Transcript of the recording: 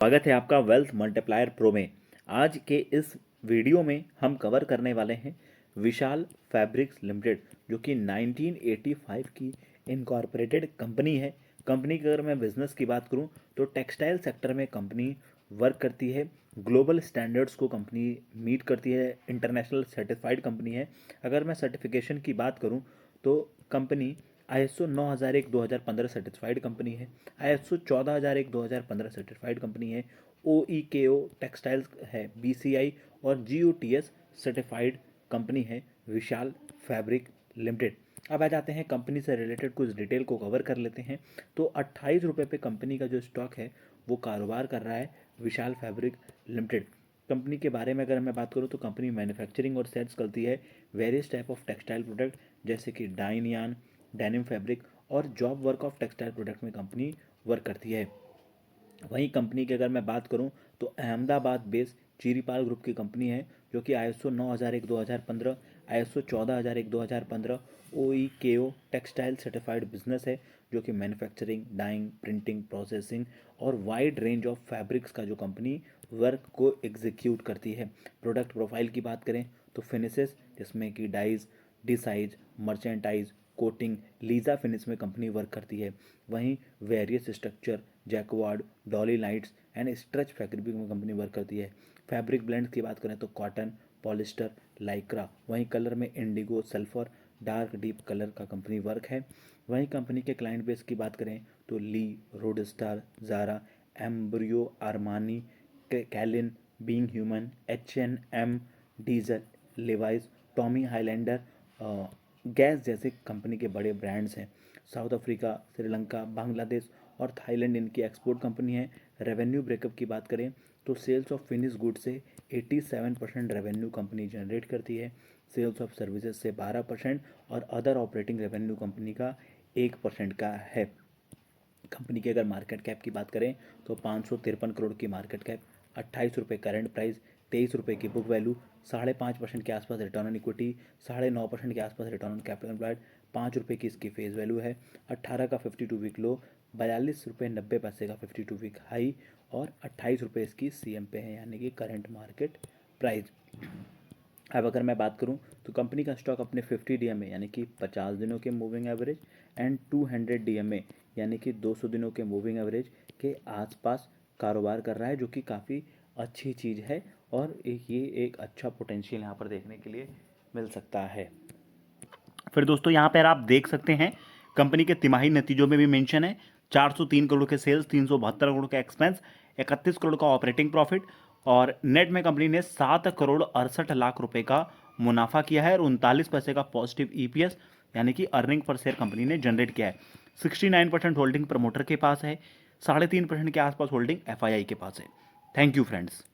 स्वागत है आपका वेल्थ मल्टीप्लायर प्रो में। आज के इस वीडियो में हम कवर करने वाले हैं विशाल फैब्रिक्स लिमिटेड, जो कि 1985 की इनकॉर्पोरेटेड कंपनी है। कंपनी की अगर मैं बिजनेस की बात करूं तो टेक्सटाइल सेक्टर में कंपनी वर्क करती है। ग्लोबल स्टैंडर्ड्स को कंपनी मीट करती है, इंटरनेशनल सर्टिफाइड कंपनी है। अगर मैं सर्टिफिकेशन की बात करूं तो कंपनी ISO 9001-2015 सर्टिफाइड कंपनी है, ISO 14001-2015 सर्टिफाइड कंपनी है, OEKO टेक्सटाइल्स है, BCI और GOTS सर्टिफाइड कंपनी है विशाल फैब्रिक लिमिटेड। अब आ जाते हैं कंपनी से रिलेटेड कुछ डिटेल को कवर कर लेते हैं। तो 28 रुपये पे कंपनी का जो स्टॉक है वो कारोबार कर रहा है विशाल फैब्रिक लिमिटेड। कंपनी के बारे में अगर मैं बात करूँ तो कंपनी मैन्युफैक्चरिंग और सेल्स करती है various type of textile product, जैसे कि डाइन यान, डेनिम फैब्रिक और job work of textile product में कंपनी वर्क करती है। वहीं कंपनी की अगर मैं बात करूं तो अहमदाबाद बेस्ड चीरीपाल ग्रुप की कंपनी है, जो कि ISO 9001-2015, ISO 14001-2015, OEKO textile certified business है, जो कि मैन्युफैक्चरिंग, डाइंग, प्रिंटिंग, प्रोसेसिंग और वाइड रेंज ऑफ फैब्रिक्स का जो कंपनी वर्क को एग्जीक्यूट करती है। प्रोडक्ट प्रोफाइल की बात करें तो फिनिशेस, जिसमें कि डाइज, डिसाइज, मर्चेंटाइज, कोटिंग, लीजा फिनिश में कंपनी वर्क करती है। वहीं वेरियस स्ट्रक्चर, जैकवार्ड, डॉली लाइट्स एंड स्ट्रेच फैब्रिक में कंपनी वर्क करती है। फैब्रिक ब्लेंड्स की बात करें तो कॉटन, पॉलिस्टर, लाइक्रा। वहीं कलर में indigo, sulphur, dark deep colour का कंपनी वर्क है। वहीं कंपनी के क्लाइंट बेस की बात करें तो Lee, Roadster, Zara, Emporio, Armani, कैलिन, Being Human, H&M, Diesel, Levi's, Tommy Highlander, Gas जैसे कंपनी के बड़े ब्रांड्स हैं। साउथ अफ्रीका, श्रीलंका, बांग्लादेश और थाईलैंड इनकी एक्सपोर्ट कंपनी है। रेवेन्यू ब्रेकअप की बात करें तो सेल्स ऑफ फिनिश गुड से 87% रेवेन्यू कंपनी जनरेट करती है, सेल्स ऑफ सर्विसेज से 12% और अदर ऑपरेटिंग रेवेन्यू कंपनी का 1% का है। कंपनी की अगर मार्केट कैप की बात करें तो 553 करोड़ की मार्केट कैप, 28 रुपये करंट प्राइस, 23 रुपये की बुक वैल्यू, 5.5% के आसपास रिटर्न ऑन इक्विटी, 9.5% के आसपास रिटर्न ऑन कैपिटल एम्प्लॉयड, 5 रुपये की इसकी फेस वैल्यू है। 18 का 52 वीक लो, 42 रुपये 90 पैसे का 52 वीक हाई और 28 रुपये इसकी CM पे है, यानी कि करंट मार्केट प्राइस। अब अगर मैं बात करूं तो कंपनी का स्टॉक अपने 50 DMA यानी कि 50 दिनों के मूविंग एवरेज एंड 200 DMA यानी कि 200 दिनों के मूविंग एवरेज के आसपास कारोबार कर रहा है, जो कि काफ़ी अच्छी चीज़ है और ये एक अच्छा पोटेंशियल यहाँ पर देखने के लिए मिल सकता है। फिर दोस्तों यहाँ पर आप देख सकते हैं कंपनी के तिमाही नतीजों में भी मेंशन है। 403 करोड़ के सेल्स, 372 करोड़ का एक्सपेंस, 31 करोड़ का ऑपरेटिंग प्रॉफिट और नेट में कंपनी ने 7 करोड़ 68 लाख रुपए का मुनाफा किया है और 39 पैसे का पॉजिटिव EPS यानी कि अर्निंग पर शेयर कंपनी ने जनरेट किया है। 69% होल्डिंग प्रमोटर के पास है, 3.5% के आसपास होल्डिंग FII के पास है। Thank you friends.